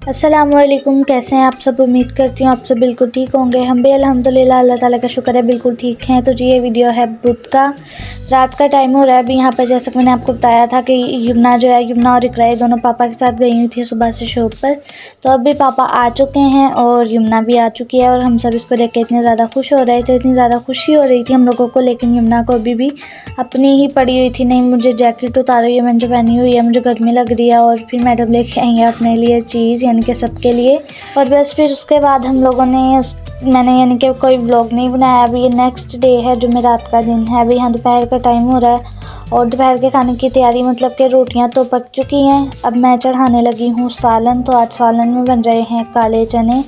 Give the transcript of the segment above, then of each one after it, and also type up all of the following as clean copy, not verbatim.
अस्सलामुअलैकुम, कैसे हैं आप सब। उम्मीद करती हूँ आप सब बिल्कुल ठीक होंगे। हम भी अल्हम्दुलिल्लाह अल्लाह ताला का शुक्र है बिल्कुल ठीक हैं। तो जी ये वीडियो है बुध का, रात का टाइम हो रहा है अभी यहाँ पर। जैसा कि मैंने आपको बताया था कि यमुना जो है, यमुना और इकरा दोनों पापा के साथ गई हुई थी सुबह से शॉप पर। तो अभी पापा आ चुके हैं और यमुना भी आ चुकी है और हम सब इसको देख के इतने ज़्यादा खुश हो रहे थे, इतनी ज़्यादा खुशी हो रही थी हम लोगों को। लेकिन यमुना को अभी भी अपनी ही पड़ी हुई थी, नहीं मुझे जैकेट उतारो, ये मैंने जो पहनी हुई है मुझे गर्मी लग रही है। और फिर मैडम लेके आई है अपने लिए चीज़, यानी कि सबके लिए। और बस फिर उसके बाद हम लोगों ने मैंने यानी कि कोई व्लॉग नहीं बनाया। अभी ये नेक्स्ट डे है जो मेरा रात का दिन है। अभी यहाँ दोपहर का टाइम हो रहा है और दोपहर के खाने की तैयारी, मतलब कि रोटियां तो पक चुकी हैं। अब मैं चढ़ाने लगी हूँ सालन। तो आज सालन में बन रहे हैं काले चने।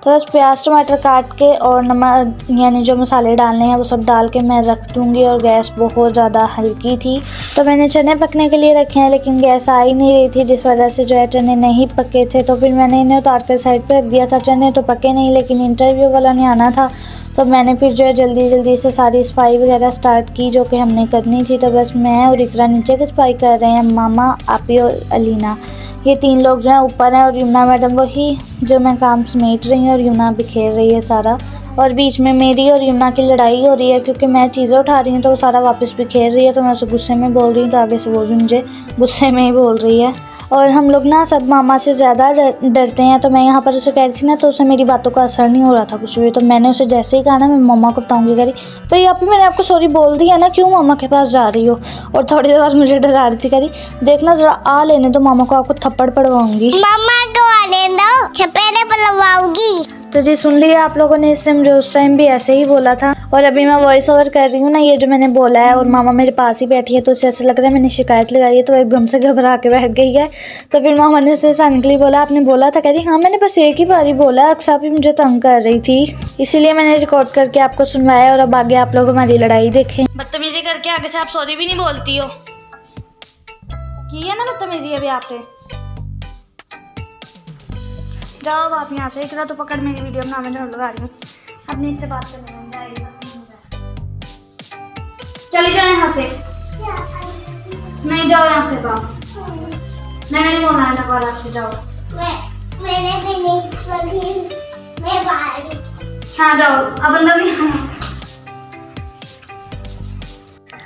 तो बस प्याज टमाटर काट के और नमक यानी जो मसाले डालने हैं वो सब डाल के मैं रख दूँगी। और गैस बहुत ज़्यादा हल्की थी तो मैंने चने पकने के लिए रखे हैं, लेकिन गैस आ ही नहीं रही थी, जिस वजह से जो है चने नहीं पके थे। तो फिर मैंने इन्हें उतार कर साइड पर रख दिया था। चने तो पके नहीं, लेकिन इंटरव्यू वाला नहीं आना था तो मैंने फिर जो है जल्दी जल्दी से सारी सफाई वगैरह स्टार्ट की जो कि हमने करनी थी। तो बस मैं और इकरा नीचे की सफाई कर रहे हैं, मामा, आपी और अलीना, ये तीन लोग जो हैं ऊपर हैं। और यमुना मैडम वही जो मैं काम समेट रही हूँ और यमुना बिखेर रही है सारा। और बीच में मेरी और यमुना की लड़ाई हो रही है क्योंकि मैं चीज़ें उठा रही हूँ तो वो सारा वापस बिखेर रही है। तो मैं उसे गुस्से में बोल रही हूँ तो आगे से वो भी मुझे गुस्से में ही बोल रही है। और हम लोग ना सब मामा से ज़्यादा डरते हैं। तो मैं यहाँ पर उसे कह रही थी ना, तो उसे मेरी बातों का असर नहीं हो रहा था कुछ भी। तो मैंने उसे जैसे ही कहा ना मैं मामा को बताऊँगी, कह रही भाई आप ही मैंने आपको सॉरी बोल दिया ना, क्यों मामा के पास जा रही हो। और थोड़ी देर बाद मुझे डरा रही थी, कह रही देखना ज़रा आ लेने दो मामा को, आपको थप्पड़ पड़वाऊँगी। मामा को आने दो, चपेटे पड़वाऊंगी। तो जी सुन लिया आप लोगों ने, इससे मुझे उस टाइम भी ऐसे ही बोला था। और अभी मैं वॉइस ओवर कर रही हूँ ना ये जो मैंने बोला है, और मामा मेरे पास ही बैठी है तो उसे ऐसा लग रहा है मैंने शिकायत लगाई है। तो एकदम से घबरा के बैठ गई है। तो फिर मामा ने उसे साइलेंटली बोला आपने बोला था, कह रही हाँ मैंने बस एक ही बारी बोला, अक्सा भी मुझे तंग कर रही थी इसीलिए मैंने रिकॉर्ड करके आपको सुनवाया। और अब आगे आप लोग हमारी लड़ाई देखें। बदतमीजी करके आगे से आप सॉरी भी नहीं बोलती हो, की है ना बदतमीजी अभी आप पे। जाओ आप यहाँ से, इतना तो पकड़ मेरी वीडियो बना, मैं झाड़ू लगा रही हूँ अपनी इससे बात करने में चली जाओ यहाँ से। नहीं जाओ यहाँ से, बाप मैंने नहीं बोला है ना आपसे, जाओ। मैंने भी नहीं बोली, मैं बाहर। हाँ जाओ अब अंदर भी।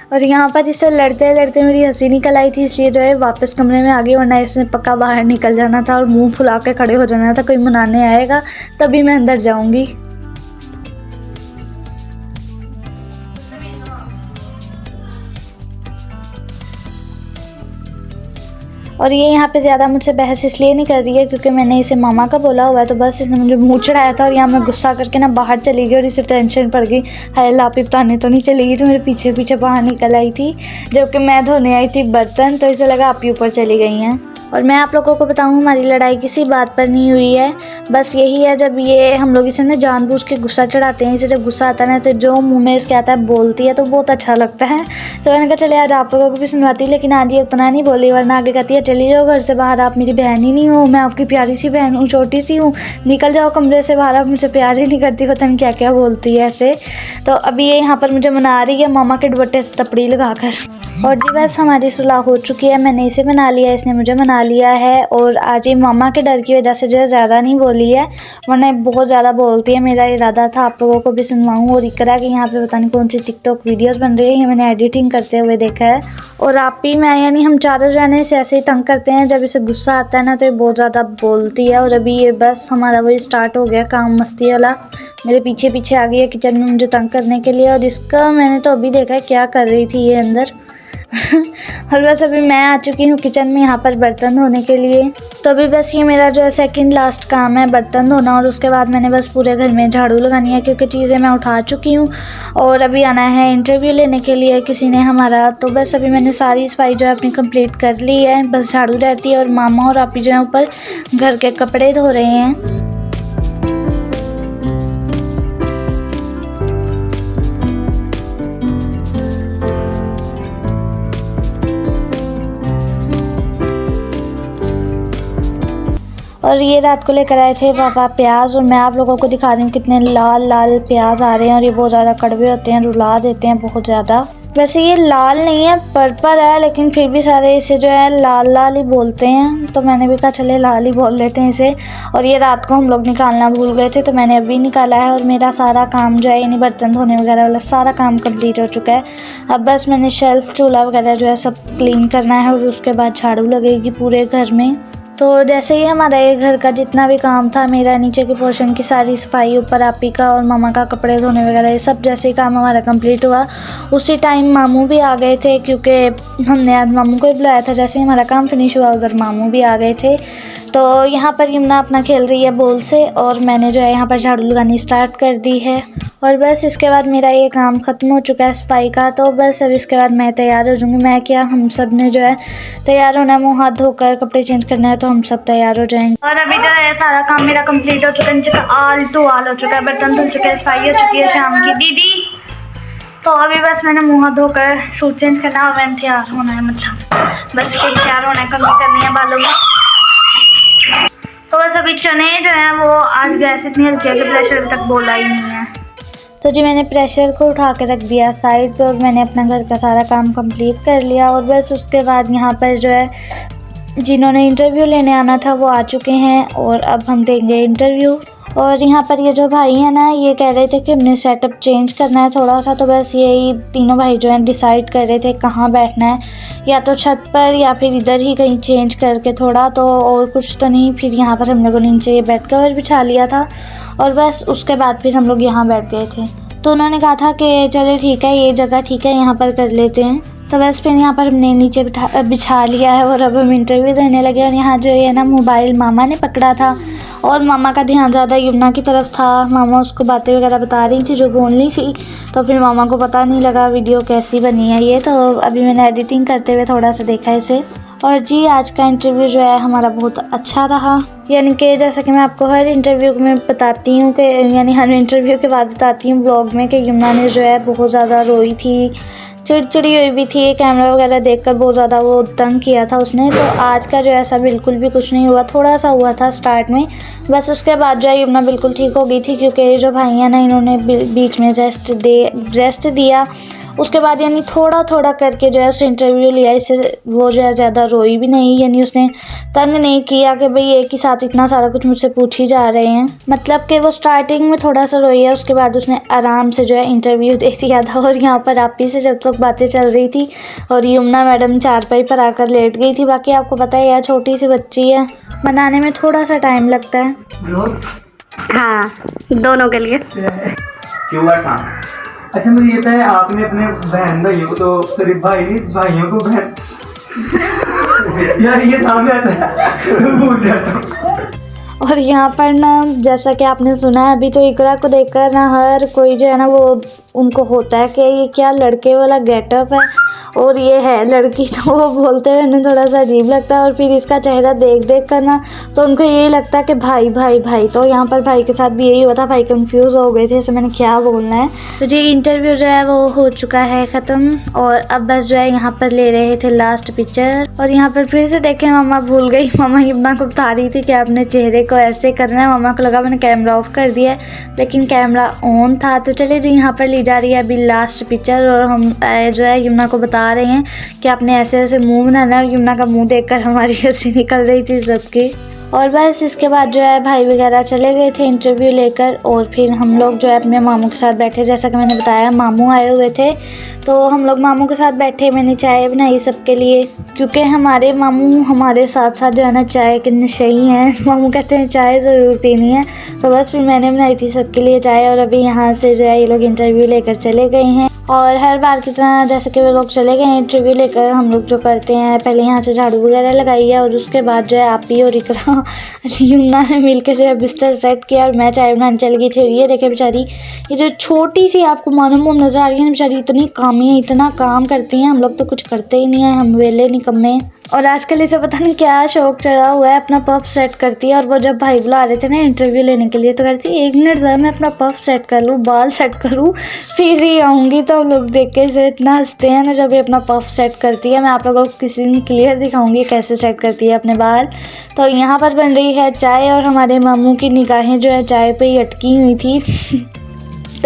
और यहाँ पर जिससे लड़ते लड़ते मेरी हंसी निकल आई थी, इसलिए जो है वापस कमरे में आ गई, वरना इसने पक्का बाहर निकल जाना था और मुंह फुला के खड़े हो जाना था। कोई मनाने आएगा तभी मैं अंदर जाऊंगी। और ये यहाँ पे ज़्यादा मुझसे बहस इसलिए नहीं कर रही है क्योंकि मैंने इसे मामा का बोला हुआ है। तो बस इसने मुझे मुँह चढ़ाया था और यहाँ मैं गुस्सा करके ना बाहर चली गई और इसे टेंशन पड़ गई, हाय लापी बताने तो नहीं चली गई। तो मेरे पीछे पीछे बाहर निकल आई थी जबकि मैं धोने आई थी बर्तन। तो इसे लगा आप ही ऊपर चली गई हैं। और मैं आप लोगों को बताऊं हमारी लड़ाई किसी बात पर नहीं हुई है, बस यही है जब ये हम लोग इसे ना जानबूझ के गुस्सा चढ़ाते हैं। इसे जब गुस्सा आता है ना तो जो मुंह में इसके आता है बोलती है तो बहुत अच्छा लगता है। तो मैंने कहा चले आज आप लोगों को भी सुनवाती हूँ, लेकिन आज ये उतना नहीं बोली, वरना आगे कहती है चली जाओ घर से बाहर, आप मेरी बहन ही नहीं हो, मैं आपकी प्यारी सी बहन हूँ, छोटी सी हूँ, निकल जाओ कमरे से बाहर, आप मुझे प्यार ही नहीं करती, पता नहीं क्या क्या बोलती है ऐसे। तो अभी ये यहाँ पर मुझे मना रही है मामा के दुपट्टे से तपड़ी लगा कर। और जी बस हमारी सुलह हो चुकी है, मैंने इसे मना लिया, इसने मुझे मना लिया है। और आज ये मामा के डर की वजह से जो है ज़्यादा नहीं बोली है, वरना बहुत ज़्यादा बोलती है। मेरा इरादा था आप लोगों को भी सुनवाऊँ। और इकरा कि यहाँ पे पता नहीं कौन सी टिकटॉक वीडियोस बन रही है, ये मैंने एडिटिंग करते हुए देखा है। और आप ही मैं यानी हम चारों जाने से ऐसे ही तंग करते हैं, जब इसे गुस्सा आता है ना तो ये बहुत ज़्यादा बोलती है। और अभी ये बस हमारा वही स्टार्ट हो गया काम मस्ती वाला, मेरे पीछे पीछे आ गई है किचन में मुझे तंग करने के लिए। और इसका मैंने तो अभी देखा क्या कर रही थी ये अंदर। और बस अभी मैं आ चुकी हूँ किचन में यहाँ पर बर्तन धोने के लिए। तो अभी बस ये मेरा जो है सेकंड लास्ट काम है बर्तन धोना, और उसके बाद मैंने बस पूरे घर में झाड़ू लगानी है क्योंकि चीज़ें मैं उठा चुकी हूँ। और अभी आना है इंटरव्यू लेने के लिए किसी ने हमारा। तो बस अभी मैंने सारी सफाई जो है अपनी कंप्लीट कर ली है, बस झाड़ू रहती है। और मामा और आपी जो है ऊपर घर के कपड़े धो रहे हैं। और ये रात को लेकर आए थे पापा प्याज, और मैं आप लोगों को दिखा रही हूँ कितने लाल लाल प्याज आ रहे हैं। और ये बहुत ज़्यादा कड़वे होते हैं, रुला देते हैं बहुत ज़्यादा। वैसे ये लाल नहीं है, पर्पल है, लेकिन फिर भी सारे इसे जो है लाल लाल ही बोलते हैं, तो मैंने भी कहा चले लाल ही बोल लेते हैं इसे। और ये रात को हम लोग निकालना भूल गए थे, तो मैंने अभी निकाला है और मेरा सारा काम जो है यानी बर्तन धोने वगैरह वाला सारा काम कंप्लीट हो चुका है। अब बस मैंने शेल्फ चूल्हा वगैरह जो है सब क्लीन करना है और उसके बाद झाड़ू लगेगी पूरे घर में। तो जैसे ही हमारा ये घर का जितना भी काम था, मेरा नीचे के पोर्शन की सारी सफाई, ऊपर आपी का और मामा का कपड़े धोने वगैरह ये सब जैसे ही काम हमारा कंप्लीट हुआ, उसी टाइम मामू भी आ गए थे, क्योंकि हमने आज मामू को ही बुलाया था। जैसे ही हमारा काम फिनिश हुआ उधर मामू भी आ गए थे। तो यहाँ पर यमुना अपना खेल रही है बॉल से और मैंने जो है यहाँ पर झाड़ू लगानी स्टार्ट कर दी है। और बस इसके बाद मेरा ये काम ख़त्म हो चुका है सफाई का। तो बस अब इसके बाद मैं तैयार हो जाऊँगी। मैं क्या, हम सब ने जो है तैयार होना है, मुँह हाथ धोकर कपड़े चेंज करना है, तो हम सब तैयार हो जाएंगे। और अभी जो है सारा काम मेरा कंप्लीट हो चुका है, नीचे का आल टू आल हो चुका है, बर्तन धुल चुके हैं, सफाई हो चुकी है शाम की दीदी। तो अभी बस मैंने मुँह हाथ धोकर सूट चेंज करना है और मैंने तैयार होना है, मतलब बस ये तैयार होना है, कमी करनी है बालों में। तो बस अभी चने जो है वो आज गैस इतनी हल्की है कि प्रेशर अभी तक बोला ही नहीं है। तो जी मैंने प्रेशर को उठा के रख दिया साइड पे और मैंने अपना घर का सारा काम कंप्लीट कर लिया। और बस उसके बाद यहाँ पर जो है जिन्होंने इंटरव्यू लेने आना था वो आ चुके हैं और अब हम देंगे इंटरव्यू। और यहाँ पर ये जो भाई हैं ना, ये कह रहे थे कि हमने सेटअप चेंज करना है थोड़ा सा, तो बस यही तीनों भाई जो हैं डिसाइड कर रहे थे कहाँ बैठना है, या तो छत पर या फिर इधर ही कहीं चेंज करके थोड़ा, तो और कुछ तो नहीं। फिर यहाँ पर हम लोगों ने नीचे ये बेड कवर बिछा लिया था और बस उसके बाद फिर हम लोग यहाँ बैठ गए थे। तो उन्होंने कहा था कि चलो ठीक है, ये जगह ठीक है, यहाँ पर कर लेते हैं। तो बस फिर यहाँ पर हमने नीचे बिछा लिया है और अब हम इंटरव्यू देने लगे। और यहाँ जो है ना मोबाइल मामा ने पकड़ा था और मामा का ध्यान ज़्यादा यमुना की तरफ था। मामा उसको बातें वगैरह बता रही थी जो बोलनी थी, तो फिर मामा को पता नहीं लगा वीडियो कैसी बनी है ये। तो अभी मैंने एडिटिंग करते हुए थोड़ा सा देखा इसे। और जी आज का इंटरव्यू जो है हमारा बहुत अच्छा रहा, यानी कि जैसा कि मैं आपको हर इंटरव्यू में बताती हूँ कि यानी हर इंटरव्यू के बाद बताती हूँ ब्लॉग में कि यमुना ने जो है बहुत ज़्यादा रोई थी, चिड़चिड़ी हुई भी थी, कैमरा वगैरह देखकर बहुत ज़्यादा वो तंग किया था उसने। तो आज का जो ऐसा बिल्कुल भी कुछ नहीं हुआ, थोड़ा सा हुआ था स्टार्ट में, बस उसके बाद जो है यमुना बिल्कुल ठीक हो गई थी, क्योंकि जो भाई हैं ना इन्होंने बीच में रेस्ट दिया। उसके बाद यानी थोड़ा थोड़ा करके जो है उस इंटरव्यू लिया, इससे वो जो है ज़्यादा रोई भी नहीं, यानी उसने तंग नहीं किया कि भाई एक ही साथ इतना सारा कुछ मुझसे पूछ ही जा रहे हैं। मतलब कि वो स्टार्टिंग में थोड़ा सा रोई है, उसके बाद उसने आराम से जो है इंटरव्यू दे दिया था। और यहाँ पर आपी से जब तक बातें चल रही थी और यमुना मैडम चारपाई पर आकर लेट गई थी। बाकी आपको पता है यार छोटी सी बच्ची है, बनाने में थोड़ा सा टाइम लगता है। हाँ दोनों के लिए। अच्छा मुझे ये है, आपने अपने बहन भाइयों को, तो सिर्फ भाई नहीं भाइयों को बहन यार ये सामने आता है भूल जाता हूँ। और यहाँ पर ना जैसा कि आपने सुना है, अभी तो इकरा को देखकर ना हर कोई जो है ना वो उनको होता है कि ये क्या लड़के वाला गेटअप है और ये है लड़की, तो वो बोलते हुए उन्हें थोड़ा सा अजीब लगता है। और फिर इसका चेहरा देख देख कर ना तो उनको यही लगता है कि भाई भाई भाई। तो यहाँ पर भाई के साथ भी यही हुआ था, भाई कंफ्यूज हो गए थे, इसे मैंने क्या बोलना है। तो जी इंटरव्यू जो है वो हो चुका है ख़त्म और अब बस जो है यहाँ पर ले रहे थे लास्ट पिक्चर। और यहाँ पर फिर से देखें मामा भूल गई, मामा यमुना को बता रही थी कि अपने चेहरे को ऐसे करना है। मामा को लगा मैंने कैमरा ऑफ कर दिया है, लेकिन कैमरा ऑन था। तो चलिए जी यहाँ पर ली जा रही है अभी लास्ट पिक्चर और हम जो है यमुना को बता रहे हैं कि आपने ऐसे ऐसे मुंह बनाना है। और यमुना का मुंह देखकर हमारी हंसी निकल रही थी सबकी। और बस इसके बाद जो है भाई वगैरह चले गए थे इंटरव्यू लेकर और फिर हम लोग जो है अपने मामू के साथ बैठे। जैसा कि मैंने बताया मामू आए हुए थे, तो हम लोग मामू के साथ बैठे। मैंने चाय बनाई सबके लिए, क्योंकि हमारे मामू हमारे साथ साथ जो है ना चाय के नशेई हैं। मामू कहते हैं चाय ज़रूर पीनी है, तो बस फिर मैंने बनाई थी सबके लिए चाय। और अभी यहाँ से जो है ये लोग इंटरव्यू लेकर चले गए हैं। और हर बार की तरह जैसे कि वो लोग चले गए इंटरव्यू लेकर, हम लोग जो करते हैं पहले यहाँ से झाड़ू वगैरह लगाई है और उसके बाद जो है आपी और इकरा यमुना ने मिलकर जो है बिस्तर सेट किया और मैं चाय बनाने चल गई थी। और ये देखे बेचारी, ये जो छोटी सी आपको मालूम मोम नज़र आ रही है ना, बेचारी इतनी कामी है, इतना काम करती हैं। हम लोग तो कुछ करते ही नहीं है, हम वेले निकम्मे। और आजकल इसे पता नहीं क्या शौक चढ़ा हुआ है, अपना पफ सेट करती है। और वो जब भाई बुला रहे थे ना इंटरव्यू लेने के लिए, तो कहती है 1 मिनट ज़रा मैं अपना पफ सेट कर लूँ, बाल सेट करूँ, फिर ही आऊँगी। तो हम लोग देख के इसे इतना हंसते हैं ना जब ये अपना पफ सेट करती है। मैं आप लोगों को किसी दिन क्लियर दिखाऊँगी कैसे सेट करती है अपने बाल। तो यहाँ पर बन रही है चाय और हमारे मामू की निगाहें जो है चाय पर ही अटकी हुई थी।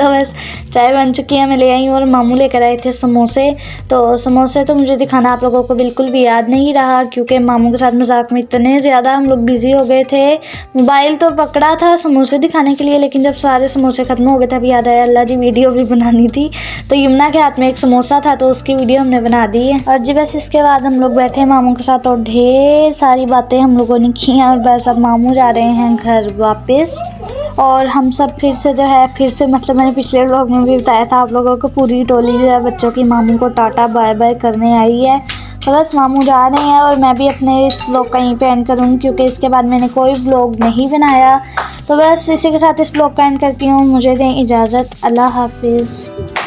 तो बस चाय बन चुकी है, मैं ले आई हूँ और मामू लेकर आए थे समोसे। तो समोसे तो मुझे दिखाना आप लोगों को बिल्कुल भी याद नहीं रहा, क्योंकि मामू के साथ मजाक में इतने ज़्यादा हम लोग बिज़ी हो गए थे। मोबाइल तो पकड़ा था समोसे दिखाने के लिए, लेकिन जब सारे समोसे ख़त्म हो गए तब याद आया अल्लाह जी वीडियो भी बनानी थी। तो यमुना के हाथ में एक समोसा था तो उसकी वीडियो हमने बना दी है। और जी बस इसके बाद हम लोग बैठे मामू के साथ और ढेर सारी बातें हम लोगों ने की हैं। और बस अब मामू जा रहे हैं घर वापस, और हम सब फिर से जो है मतलब मैंने पिछले व्लॉग में भी बताया था आप लोगों को, पूरी टोली जो है बच्चों की मामू को टाटा बाय बाय करने आई है। तो बस मामू जा रहे हैं और मैं भी अपने इस व्लॉग का यहीं पे एंड करूँगी, क्योंकि इसके बाद मैंने कोई व्लॉग नहीं बनाया। तो बस इसी के साथ इस व्लॉग का एंड करती हूँ। मुझे दें इजाज़त, अल्लाह हाफिज़।